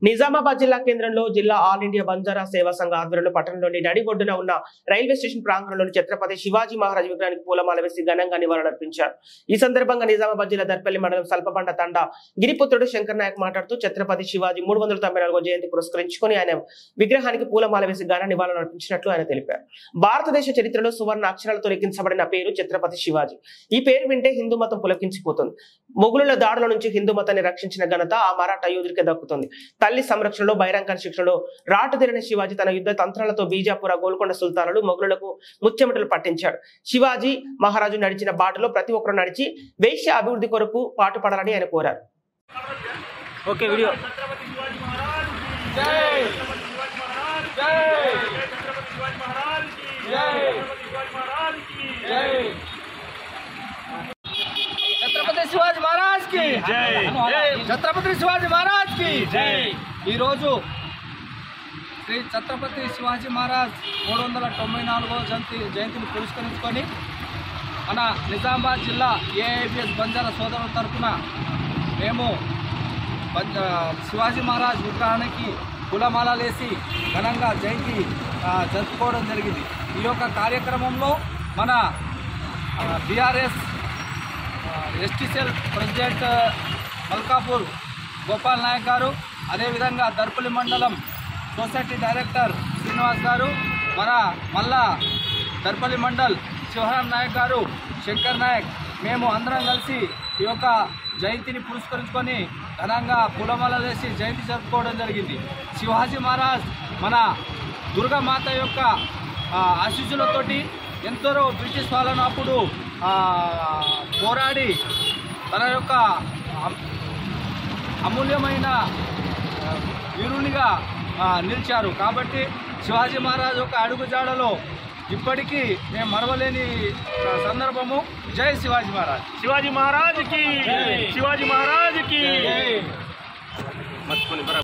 నిజామాబాద్ జిల్లా కేంద్రంలో జిల్లా ఆల్ ఇండియా బంజారా సేవా సంఘ ఆధ్వర్యంలో పట్టణంలోని నడిబొడ్డున ఉన్న రైల్వే స్టేషన్ ప్రాంగణంలోని ఛత్రపతి శివాజీ మహారాజ్ విగ్రహానికి పూలమాల వేసి ఘనంగా నివాళులర్పించారు. ఈ సందర్భంగా నిజామాబాద్ జిల్లా దర్పల్లి మండలం సల్పబండ తండా గిరిపుత్రుడు శంకర్ నాయక్ మాట్లాడుతూ ఛత్రపతి శివాజీ 394వ జయంతి పురస్కరించుకుని ఆయన విగ్రహానికి పూలమాల వేసి ఘన నివాళులర్పించినట్లు ఆయన తెలిపారు. భారతదేశ చరిత్రలో సువర్ణ అక్షరాలతో లిఖించబడిన పేరు ఛత్రపతి శివాజీ. ఈ పేరు వింటే హిందూ మతం పులకించిపోతుంది. మొఘలుల దాడుల నుంచి హిందూ మతాన్ని రక్షించిన ఘనత ఆ మరాఠా యోధుడికే దక్కుతుంది. తల్లి సంరక్షణలో బైరాంకర్ శిక్షణలో రాటుదేరిన శివాజీ తన యుద్ధ తంత్రాలతో బీజాపుర గోల్కొండ సుల్తానులు మొఘలులకు ముచ్చెమటలు పట్టించాడు. శివాజీ మహారాజు నడిచిన బాటలో ప్రతి ఒక్కరూ నడిచి వేశ్య అభివృద్ధి కొరకు పాటుపడాలని ఆయన కోరారు. छत्रपति शिवाजी महाराज की जय। छत्रपति शिवाजी महाराज की जय। ఈరోజు శ్రీ ఛత్రపతి శివాజీ మహారాజ్ 394వ జయంతిని పురస్కరించుకొని మన నిజామాబాద్ జిల్లా ఏఐబిఎస్ బంజారా సోదరుల తరఫున మేము శివాజీ మహారాజ్ విగ్రహానికి పూలమాలలేసి ఘనంగా జయంతి జరుపుకోవడం జరిగింది. ఈ యొక్క కార్యక్రమంలో మన BRS STCL president Malkapur Gopal Nayak గారు, అదేవిధంగా దర్పల్లి మండలం సొసైటీ డైరెక్టర్ శ్రీనివాస్ గారు, మళ్ళా దర్పల్లి మండల్ శివరాం నాయక్ గారు, శంకర్ నాయక్, మేము అందరం కలిసి ఈ యొక్క జయంతిని పురస్కరించుకొని ఘనంగా పూలమాల వేసి జయంతి జరుపుకోవడం జరిగింది. శివాజీ మహారాజ్ మన దుర్గామాత యొక్క ఆశీస్సులతోటి ఎందరో బ్రిటిష్ పాలన అప్పుడు పోరాడి తన యొక్క అమూల్యమైన వీరునిగా నిలిచారు. కాబట్టి శివాజీ మహారాజ్ యొక్క అడుగుజాడలో ఇప్పటికీ మేము మరవలేని సందర్భము. జై శివాజీ మహారాజ్. శివాజీ మహారాజ్ కి శివాజీ మహారాజ్ కి